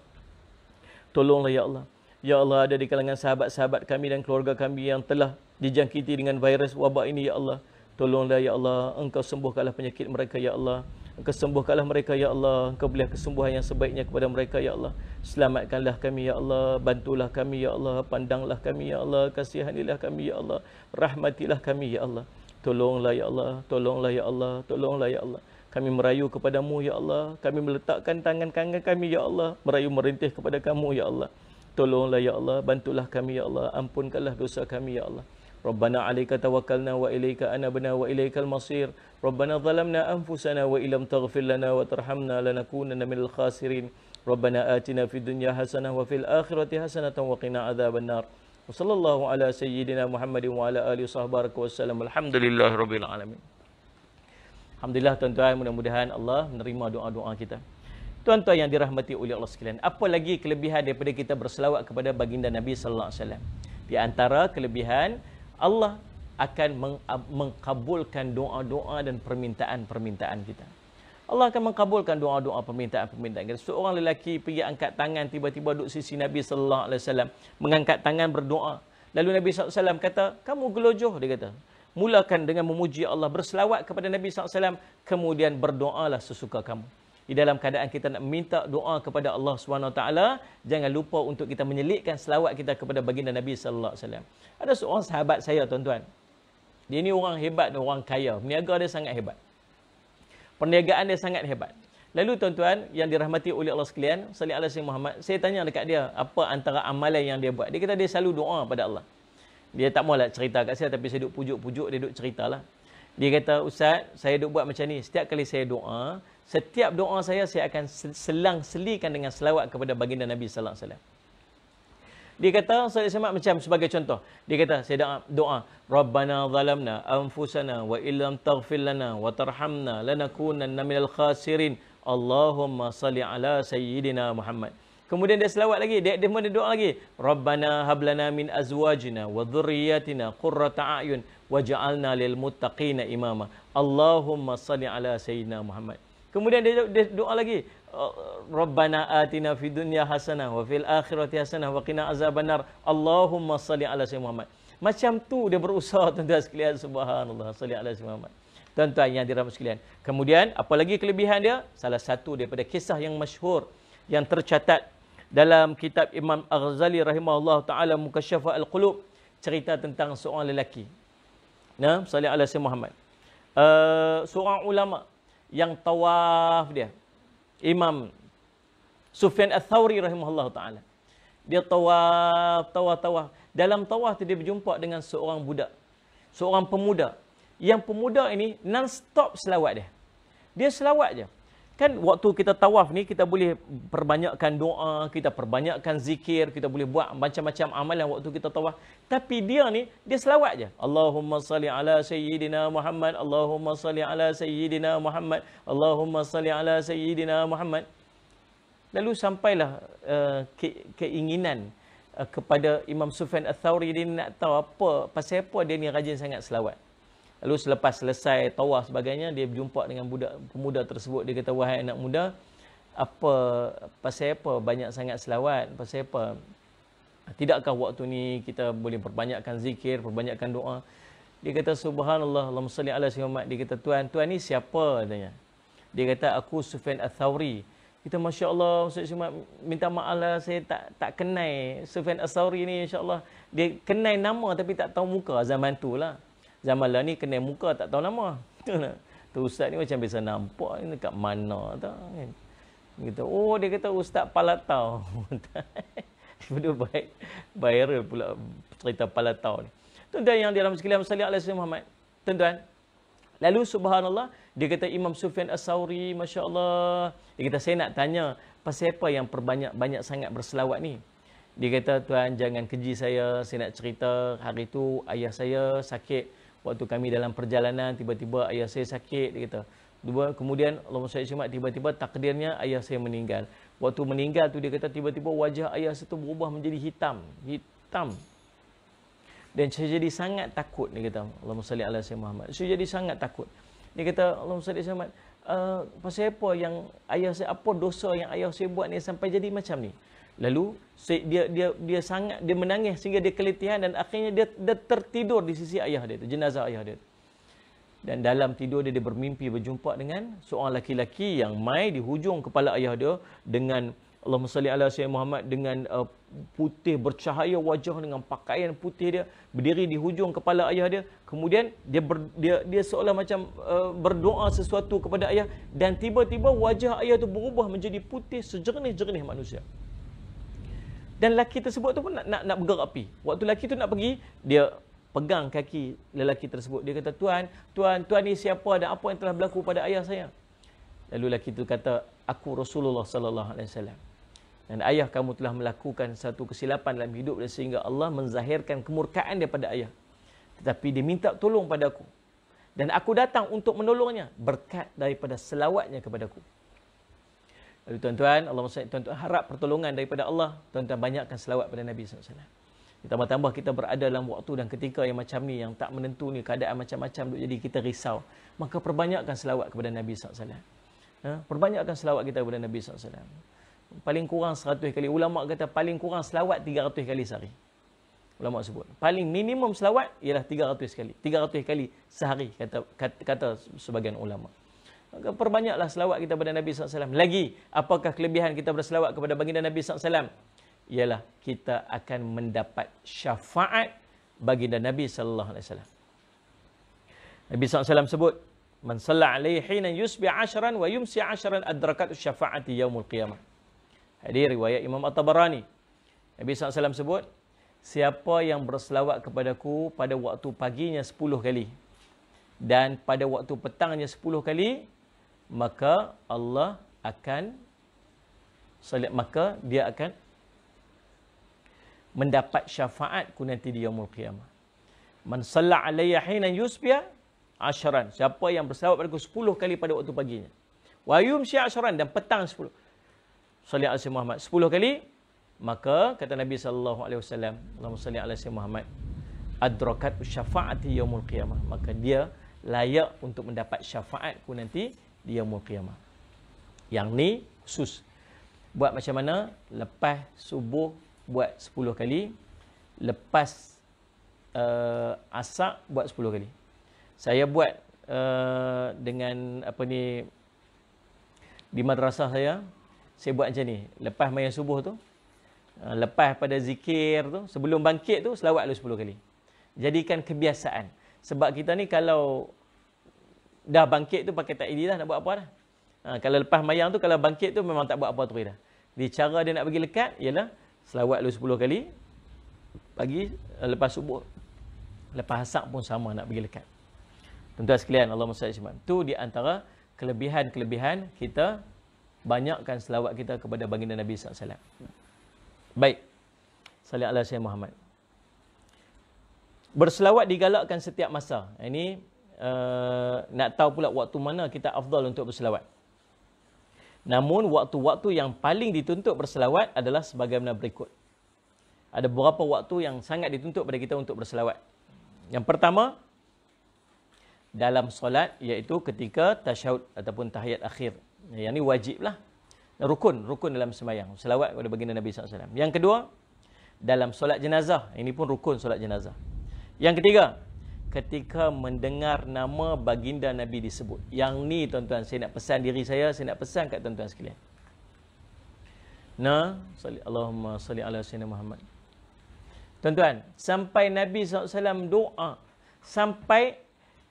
Tolonglah, ya Allah. Ya Allah, ada di kalangan sahabat-sahabat kami dan keluarga kami yang telah dijangkiti dengan virus wabak ini, ya Allah. Tolonglah, ya Allah. Engkau sembuhkanlah penyakit mereka, ya Allah. Engkau sembuhkanlah mereka, ya Allah. Engkau berilah kesembuhan yang sebaiknya kepada mereka, ya Allah. Selamatkanlah kami, ya Allah. Bantulah kami, ya Allah. Pandanglah kami, ya Allah. Kasihanilah kami, ya Allah. Rahmatilah kami, ya Allah. Tolonglah, ya Allah. Tolonglah, ya Allah. Tolonglah, ya Allah. Kami merayu kepadamu, ya Allah. Kami meletakkan tangan-tangan kami, ya Allah. Merayu merintih kepada kamu, ya Allah. Tolonglah, ya Allah. Bantulah kami, ya Allah. Ampunkanlah dosa kami, ya Allah. Rabbana 'alaika tawakkalna wa ilaika anabna wa ilaikal masir. Rabbana zalamna anfusana wa illam taghfir lana wa tarhamna lanakunanna minal khasirin. Rabbana atina fid dunya hasanah wa fil akhirati hasanatan wa qina adzabannar. Wa sallallahu ala sayyidina Muhammadin wa ala alihi wasahbihi wasallam. Alhamdulillahirabbil alamin. Alhamdulillah tuan-tuan, mudah-mudahan Allah menerima doa-doa kita. Tuan-tuan yang dirahmati oleh Allah sekalian, apa lagi kelebihan daripada kita berselawat kepada baginda Nabi sallallahu alaihi wasallam? Di antara kelebihan, Allah akan mengkabulkan doa-doa dan permintaan-permintaan kita. Allah akan mengkabulkan doa-doa permintaan-permintaan kita. Seorang lelaki pergi angkat tangan, tiba-tiba duduk sisi Nabi sallallahu alaihi wasallam, mengangkat tangan berdoa. Lalu Nabi sallallahu alaihi wasallam kata, "Kamu gelojoh," dia kata. Mulakan dengan memuji Allah, berselawat kepada Nabi sallallahu alaihi wasallam, kemudian berdoalah sesuka kamu. Di dalam keadaan kita nak minta doa kepada Allah SWT, jangan lupa untuk kita menyelitkan selawat kita kepada baginda Nabi sallallahu alaihi wasallam. Ada seorang sahabat saya, tuan-tuan. Dia ni orang hebat, orang kaya. Peniaga dia sangat hebat. Perniagaan dia sangat hebat. Lalu tuan-tuan yang dirahmati oleh Allah sekalian, sallallahu alaihi wasallam Muhammad, saya tanya dekat dia, apa antara amalan yang dia buat? Dia kata dia selalu doa pada Allah. Dia tak maulah cerita kat saya, tapi saya duk pujuk-pujuk, dia duk ceritalah. Dia kata, "Ustaz, saya duk buat macam ni. Setiap kali saya doa, setiap doa saya akan selang-selikan dengan selawat kepada baginda Nabi sallallahu alaihi wasallam." Dia kata, saya semak macam sebagai contoh. Dia kata, saya doa, "Rabbana zalamna anfusana wa illam taghfir lana wa tarhamna lanakunanna minal khasirin. Allahumma salli ala sayyidina Muhammad." Kemudian dia selawat lagi, dia doa lagi, "Rabbana hablana min azwajina wa dhurriyyatina qurrata a'yun waj'alna lil muttaqina imama. Allahumma salli ala sayyidina Muhammad." Kemudian dia doa lagi, "Rabbana atina fid dunya hasanah wa fil akhirati hasanah wa qina azabannar. Allahumma salli ala sayyidina Muhammad." Macam tu dia berusaha, tuan-tuan sekalian. Subhanallah, salli ala sayyidina Muhammad. Tuan-tuan yang dirahmati sekalian. Kemudian apa lagi kelebihan dia? Salah satu daripada kisah yang masyhur yang tercatat dalam kitab Imam Al-Ghazali rahimahullah ta'ala Mukasyafa Al-Qulub, cerita tentang seorang lelaki. Nah, salih ala Sayyidina Muhammad. Seorang ulama yang tawaf dia. Imam Sufyan Ats-Tsauri rahimahullah ta'ala. Dia tawaf. Dalam tawaf tu dia berjumpa dengan seorang budak. Seorang pemuda. Yang pemuda ini non-stop selawat dia. Dia selawat je. Kan waktu kita tawaf ni, kita boleh perbanyakkan doa, kita perbanyakkan zikir, kita boleh buat macam-macam amalan waktu kita tawaf. Tapi dia ni, dia selawat je. Allahumma salli ala Sayyidina Muhammad, Allahumma salli ala Sayyidina Muhammad, Allahumma salli ala Sayyidina Muhammad. Lalu sampailah keinginan kepada Imam Sufyan Ats-Tsauri, dia nak tahu pasal apa dia ni rajin sangat selawat. Lalu selepas selesai tawaf sebagainya, dia berjumpa dengan pemuda tersebut. Dia kata, wahai anak muda, pasal apa banyak sangat selawat? Pasal apa? Tidakkah waktu ni kita boleh perbanyakkan zikir, perbanyakkan doa? Dia kata, subhanallah, Allahumma salli ala Sayyidina Muhammad. Dia kata, tuan ni siapa? Tanya. Dia kata, aku Sufyan Ats-Tsauri. Kita, Masya Allah, Ustaz Syumat, minta maaf lah, saya tak kenal Sufyan Ats-Tsauri ni, insyaAllah. Dia kenal nama tapi tak tahu muka zaman tu lah. Zaman lah ni kenal muka tak tahu nama. Tu ustaz ni macam biasa nampak ni dekat mana tak kan. Gitu. Oh, dia kata Ustaz Palatau. Dia baik viral pula cerita Palatau ni. Tuan-tuan yang di dalam sekalian, salli ala Sayyidina Muhammad. Tuan-tuan. Lalu subhanallah, dia kata Imam Sufyan Ats-Tsauri, masya-Allah. Dia kata, saya nak tanya pasal apa yang banyak sangat berselawat ni. Dia kata, tuan jangan keji saya nak cerita hari tu ayah saya sakit. Waktu kami dalam perjalanan, tiba-tiba ayah saya sakit, dia kata. Kemudian, Allahumma salli ala Muhammad, tiba-tiba takdirnya ayah saya meninggal. Waktu meninggal tu, dia kata, tiba-tiba wajah ayah saya tu berubah menjadi hitam. Dan saya jadi sangat takut, dia kata. Allahumma salli ala Muhammad. Saya jadi sangat takut. Dia kata, Allahumma salli ala Muhammad, pasal apa yang ayah saya, apa dosa yang ayah saya buat ni sampai jadi macam ni? Lalu dia menangis sehingga dia keletihan dan akhirnya dia tertidur di sisi ayah dia tu, jenazah ayah dia tu. Dan dalam tidur dia bermimpi berjumpa dengan seorang laki-laki yang mai di hujung kepala ayah dia dengan Allahumma salli ala Sayyidina Muhammad, dengan putih bercahaya wajah, dengan pakaian putih dia, berdiri di hujung kepala ayah dia. Kemudian dia seolah macam berdoa sesuatu kepada ayah, dan tiba-tiba wajah ayah tu berubah menjadi putih sejernih-jernih manusia. Dan lelaki tersebut tu pun nak bergerak api. Waktu lelaki tu nak pergi, dia pegang kaki lelaki tersebut. Dia kata, tuan ni siapa dan apa yang telah berlaku pada ayah saya? Lalu lelaki itu kata, aku Rasulullah sallallahu alaihi wasallam. Dan ayah kamu telah melakukan satu kesilapan dalam hidup dia sehingga Allah menzahirkan kemurkaan daripada ayah. Tetapi dia minta tolong padaku. Dan aku datang untuk menolongnya berkat daripada selawatnya kepadaku. Lalu tuan-tuan, tuan-tuan harap pertolongan daripada Allah. Tuan-tuan banyakkan selawat pada Nabi SAW. Tambah-tambah kita berada dalam waktu dan ketika yang macam ni, yang tak menentu ni, keadaan macam-macam, jadi kita risau. Maka perbanyakkan selawat kepada Nabi SAW. Perbanyakkan selawat kita kepada Nabi SAW. Paling kurang 100 kali. Ulama kata paling kurang selawat 300 kali sehari. Ulama sebut. Paling minimum selawat ialah 300 kali. 300 kali sehari, kata sebagian ulama. Maka perbanyaklah selawat kita kepada Nabi SAW. Lagi, apakah kelebihan kita berselawat kepada baginda Nabi SAW? Ialah kita akan mendapat syafaat baginda Nabi SAW. Nabi SAW sebut, man salla alaihi hina yusbi 'ashran wa yumsi 'ashran adrakatu syafaati yaumul qiyamah. Hadis riwayat Imam At-Tabarani. Nabi SAW sebut, siapa yang berselawat kepadaku pada waktu paginya 10 kali dan pada waktu petangnya 10 kali, maka Allah akan dia akan mendapat syafaatku nanti di yaumul qiyamah. Man salla alayya hina yusbiya 'ashran, siapa yang berselawat padaku 10 kali pada waktu paginya, wa yumsi 'ashran, dan petang 10. Salli ala Sayyidina Muhammad 10 kali, maka kata Nabi sallallahu alaihi wasallam, Allahumma salli ala Sayyidina Muhammad, adrakat syafaati yaumul qiyamah, maka dia layak untuk mendapat syafaatku nanti di yaumul qiyamah. Yang ni khusus. Buat macam mana? Lepas subuh buat 10 kali, lepas asar buat 10 kali. Saya buat dengan di madrasah saya buat macam ni. Lepas maya subuh tu, Lepas pada zikir tu, sebelum bangkit tu, selawat dulu 10 kali. Jadikan kebiasaan. Sebab kita ni kalau dah bangkit tu pakai taklid dah, nak buat apa dah. Kalau lepas mayang tu, kalau bangkit tu memang tak buat apa terus dah. Jadi cara dia nak bagi lekat ialah selawat dulu 10 kali. Pagi, lepas subuh, lepas asar pun sama nak bagi lekat. Tuan-tuan sekalian, Allahumma salli alaihi. Tu di antara kelebihan-kelebihan kita banyakkan selawat kita kepada baginda Nabi SAW. Baik. Salli ala Sayyidina Muhammad. Berselawat digalakkan setiap masa. Ini nak tahu pula waktu mana kita afdal untuk berselawat. Namun waktu-waktu yang paling dituntut berselawat adalah sebagaimana berikut. Ada beberapa waktu yang sangat dituntut pada kita untuk berselawat. Yang pertama, dalam solat, iaitu ketika tasyahud ataupun tahiyat akhir. Yang ini wajiblah. Rukun dalam sembahyang. Selawat kepada baginda Nabi SAW. Yang kedua, dalam solat jenazah. Ini pun rukun solat jenazah. Yang ketiga, ketika mendengar nama baginda Nabi disebut. Yang ni tuan-tuan, saya nak pesan diri saya nak pesan kat tuan-tuan sekalian. Allahumma salli ala Sayyidina Muhammad. Tuan-tuan, sampai Nabi SAW doa, sampai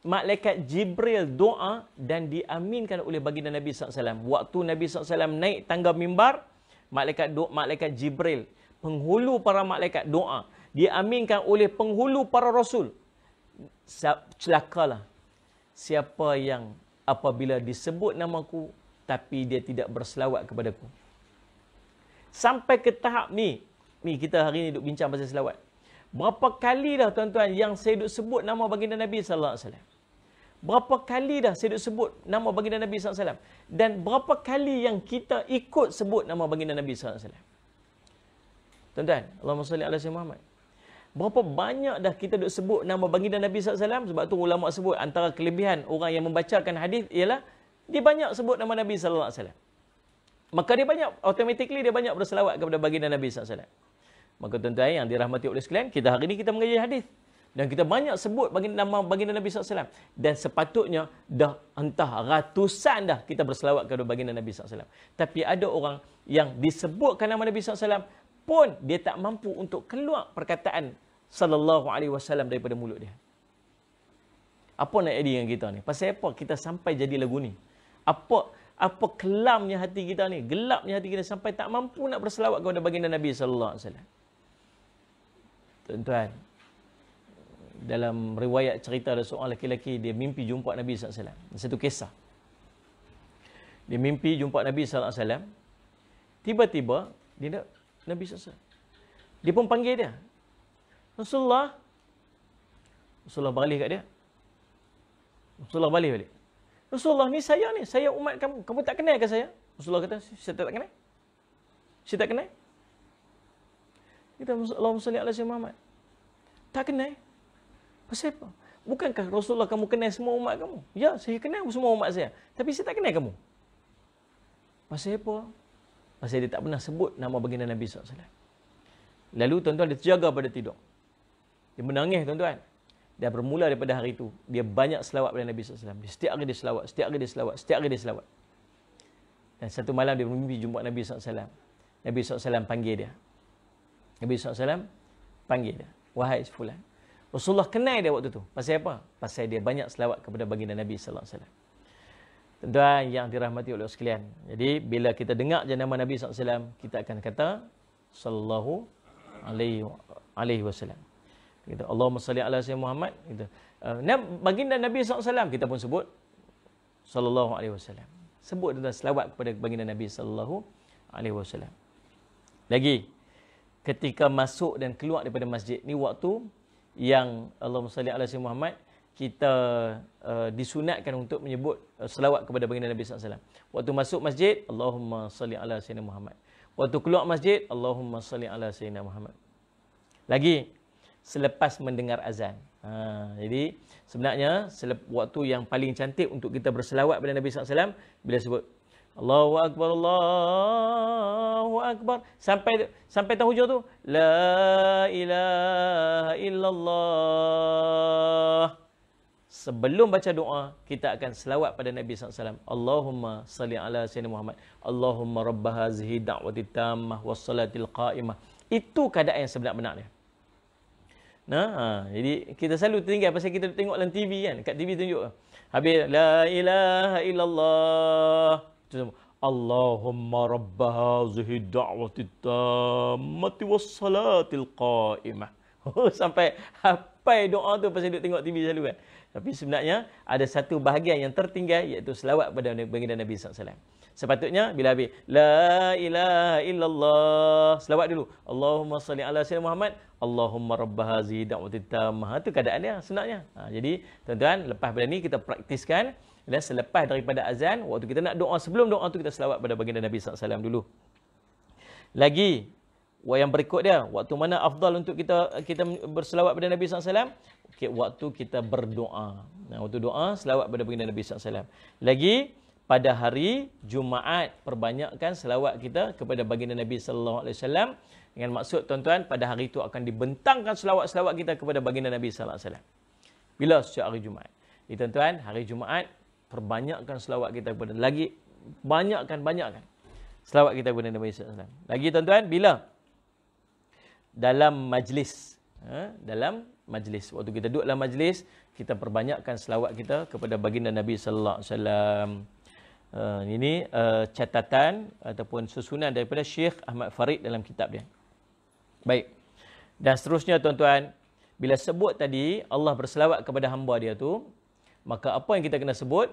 malaikat Jibril doa dan diaminkan oleh baginda Nabi SAW. Waktu Nabi SAW naik tangga mimbar, malaikat Jibril, penghulu para malaikat doa, diaminkan oleh penghulu para rasul. Celakalah siapa yang apabila disebut namaku tapi dia tidak berselawat kepadaku. Sampai ke tahap ni kita hari ni duk bincang pasal selawat. Berapa kali dah tuan-tuan yang saya duk sebut nama baginda Nabi sallallahu alaihi wasallam? Berapa kali dah saya duk sebut nama baginda Nabi sallallahu alaihi wasallam? Dan berapa kali yang kita ikut sebut nama baginda Nabi sallallahu alaihi wasallam? Tuan-tuan, Allahumma salli ala Sayyidina Muhammad. Berapa banyak dah kita duk sebut nama baginda Nabi SAW. Sebab tu ulama sebut antara kelebihan orang yang membacakan hadis ialah dia banyak sebut nama Nabi SAW. Maka dia banyak, automatically dia banyak berselawat kepada baginda Nabi SAW. Maka tuan-tuan yang dirahmati oleh sekalian, kita hari ini kita mengaji hadis. Dan kita banyak sebut nama baginda Nabi SAW. Dan sepatutnya dah entah ratusan dah kita berselawat kepada baginda Nabi SAW. Tapi ada orang yang disebutkan nama Nabi SAW, pun dia tak mampu untuk keluar perkataan sallallahu alaihi wasallam daripada mulut dia. Apa nak jadi dengan kita ni? Pasal apa kita sampai jadi lagu ni? Apa kelamnya hati kita ni? Gelapnya hati kita sampai tak mampu nak berselawat kepada baginda Nabi sallallahu alaihi wasallam. Tuan-tuan, dalam riwayat cerita ada seorang lelaki dia mimpi jumpa Nabi sallallahu alaihi wasallam. Satu kisah. Dia mimpi jumpa Nabi sallallahu alaihi wasallam. Tiba-tiba dia Nabi SAW. Dia pun panggil dia. Rasulullah balik kat dia. Rasulullah balik. Rasulullah ni, saya umat kamu. Kamu tak kenal ke saya? Rasulullah kata, saya tak kenal. Saya tak kenal. Kita Allahumma salli ala Sayyidina Muhammad. Tak kenal. Pasal apa? Bukankah Rasulullah kamu kenal semua umat kamu? Ya, saya kenal semua umat saya. Tapi saya tak kenal kamu. Pasal apa? Pasal dia tak pernah sebut nama baginda Nabi SAW. Lalu tuan-tuan dia terjaga pada tidur. Dia menangis tuan-tuan. Dan bermula daripada hari itu, dia banyak selawat pada Nabi SAW. Setiap hari dia selawat. Dan satu malam dia bermimpi jumpa Nabi SAW. Nabi SAW panggil dia. Wahai fulan. Rasulullah kenal dia waktu tu. Pasal apa? Pasal dia banyak selawat kepada baginda Nabi SAW. Tuan-tuan yang dirahmati oleh sekalian. Jadi, bila kita dengar je nama Nabi SAW, kita akan kata, Sallallahu alaihi wasallam. Kita, Allahumma salli ala Sayyidina Muhammad. Kita, baginda Nabi SAW, kita pun sebut, Sallallahu alaihi wasallam. Sebut tentang selawat kepada baginda Nabi Sallallahu alaihi wasallam. Lagi, ketika masuk dan keluar daripada masjid, ni waktu yang Allahumma salli ala Sayyidina Muhammad, kita disunatkan untuk menyebut selawat kepada baginda Nabi SAW. Waktu masuk masjid, Allahumma salli ala Sayyidina Muhammad. Waktu keluar masjid, Allahumma salli ala Sayyidina Muhammad. Lagi, selepas mendengar azan. Jadi, sebenarnya, waktu yang paling cantik untuk kita berselawat kepada Nabi SAW, bila sebut, Allahu Akbar, Allahu Akbar. Sampai hujung tu, La ilaha illallah. Sebelum baca doa, kita akan selawat pada Nabi SAW. Allahumma salli ala Sayyidina Muhammad. Allahumma rabba hazihi da'wati tammah wassalatil qa'imah. Itu keadaan yang sebenar-benarnya. Nah, jadi kita selalu tertinggal pasal kita tengok dalam TV kan. Kat TV tunjuk. Habis la ilaha illallah. Itu semua. Allahumma rabba hazihi da'wati tammati wassalatil qa'imah. Sampai hafal doa tu pasal duk tengok TV selalu kan. Tapi sebenarnya ada satu bahagian yang tertinggal iaitu selawat pada baginda Nabi SAW. Sepatutnya bila habis la ilaha illallah, selawat dulu. Allahumma salli ala sayyidina Muhammad, Allahumma rabba hazihi da'wati tammah. Itu keadaan dia sebenarnya. Jadi tuan-tuan, lepas pada ni kita praktiskan. Dan selepas daripada azan, waktu kita nak doa, sebelum doa tu kita selawat pada baginda Nabi SAW dulu. Lagi, yang berikut dia, waktu mana afdal untuk kita berselawat pada Nabi SAW? Okay, waktu kita berdoa. Waktu doa, selawat pada baginda Nabi SAW. Lagi, pada hari Jumaat, perbanyakkan selawat kita kepada baginda Nabi SAW. Dengan maksud, tuan-tuan, pada hari itu akan dibentangkan selawat-selawat kita kepada baginda Nabi SAW. Bila? Setiap hari Jumaat. Jadi, tuan-tuan, hari Jumaat, perbanyakkan selawat kita kepada lagi banyakkan selawat kita kepada Nabi SAW. Lagi tuan-tuan, bila dalam majlis, waktu kita duduk dalam majlis, kita perbanyakkan selawat kita kepada baginda Nabi sallallahu alaihi wasallam. Ini catatan ataupun susunan daripada Syekh Ahmad Farid dalam kitab dia. Baik. Dan seterusnya tuan-tuan, bila sebut tadi Allah berselawat kepada hamba dia tu, maka apa yang kita kena sebut,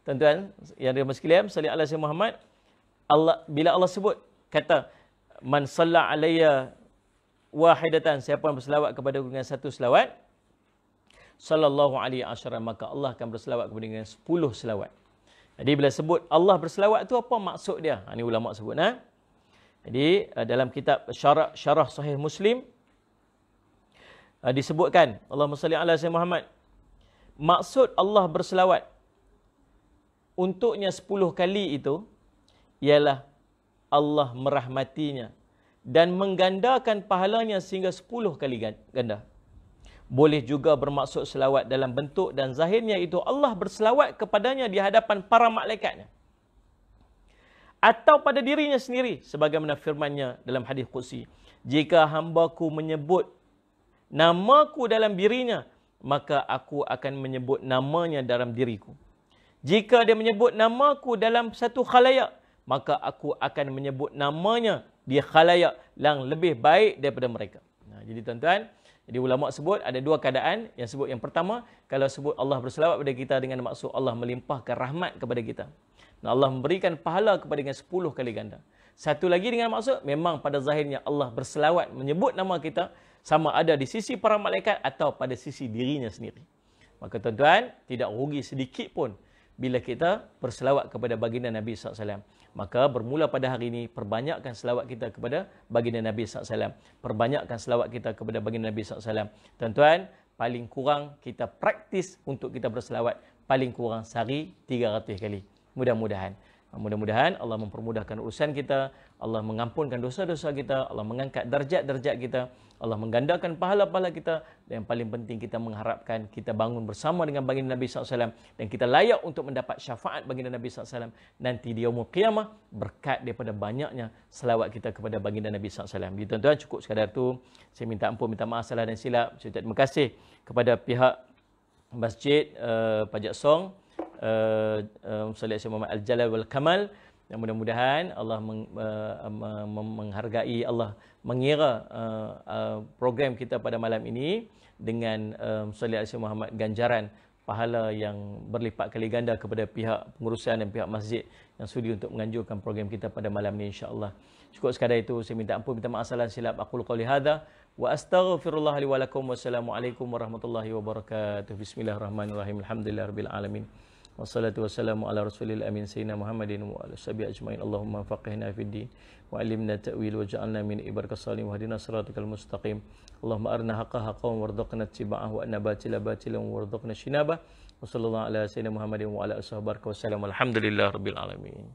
tuan-tuan yang dirahmati sekalian, salli ala sayyidina Muhammad, bila Allah sebut kata man salla alayya wahidatan, siapa yang berselawat kepada dengan satu selawat, sallallahu alaihi wasallam, maka Allah akan berselawat kepada dengan 10 selawat. Jadi bila sebut Allah berselawat tu apa maksud dia? Ini ulama sebut Jadi dalam kitab syarah Sahih Muslim disebutkan Allahumma salli ala sayyidina Muhammad. Maksud Allah berselawat untuknya 10 kali itu ialah Allah merahmatinya dan menggandakan pahalanya sehingga 10 kali ganda. Boleh juga bermaksud selawat dalam bentuk dan zahirnya itu Allah berselawat kepadanya di hadapan para malaikatnya. Atau pada dirinya sendiri sebagaimana firman-Nya dalam hadis qudsi, jika hamba-Ku menyebut nama-Ku dalam dirinya, maka aku akan menyebut namanya dalam diriku. Jika dia menyebut nama-Ku dalam satu khalayak, maka aku akan menyebut namanya di khalayak yang lebih baik daripada mereka. Jadi tuan-tuan, jadi ulama sebut ada dua keadaan. Yang sebut yang pertama, kalau sebut Allah berselawat kepada kita dengan maksud Allah melimpahkan rahmat kepada kita. Dan Allah memberikan pahala kepada dengan 10 kali ganda. Satu lagi dengan maksud, memang pada zahirnya Allah berselawat menyebut nama kita, sama ada di sisi para malaikat atau pada sisi dirinya sendiri. Maka tuan-tuan, tidak rugi sedikit pun bila kita berselawat kepada baginda Nabi SAW. Maka bermula pada hari ini, perbanyakkan selawat kita kepada baginda Nabi SAW. Perbanyakkan selawat kita kepada baginda Nabi SAW. Tuan-tuan, paling kurang kita praktis untuk kita berselawat. Paling kurang sehari 300 kali. Mudah-mudahan Allah mempermudahkan urusan kita, Allah mengampunkan dosa-dosa kita, Allah mengangkat darjat-darjat kita, Allah menggandakan pahala-pahala kita, dan yang paling penting kita mengharapkan kita bangun bersama dengan baginda Nabi SAW dan kita layak untuk mendapat syafaat baginda Nabi SAW nanti di yaumul qiyamah berkat daripada banyaknya selawat kita kepada baginda Nabi SAW. Jadi tuan-tuan, cukup sekadar itu. Saya minta ampun, minta maaf salah dan silap. Saya terima kasih kepada pihak Masjid Pajak Song, Salih Muhammad Al-Jalal wal Kamal, dan mudah-mudahan Allah menghargai, Allah mengira program kita pada malam ini dengan Salih Muhammad ganjaran pahala yang berlipat kali ganda kepada pihak pengurusan dan pihak masjid yang sudi untuk menganjurkan program kita pada malam ini, insya-Allah. Cukup sekadar itu. Saya minta ampun, minta maaf salah silap. Aqulu qouli hadza wa astaghfirullah li wa lakum. Wassalamualaikum warahmatullahi wabarakatuh. Bismillahirrahmanirrahim. Alhamdulillahirabbil alamin. Wassalatu wassalamu ala rasulil amin sayyidina Muhammadin wa ala sahbihi ajmain. Allahumma faqihna fid din wa 'allimna ta'wil waj'alna min ibadikas salihin wahdina siratal mustaqim. Allahumma arina haqqan haqqan warzuqna ittiba'ah wa anna batila batilan warzuqna shinabah. Wassallallahu ala sayyidina Muhammadin wa ala alihi wasallam. Alhamdulillahirabbil alamin.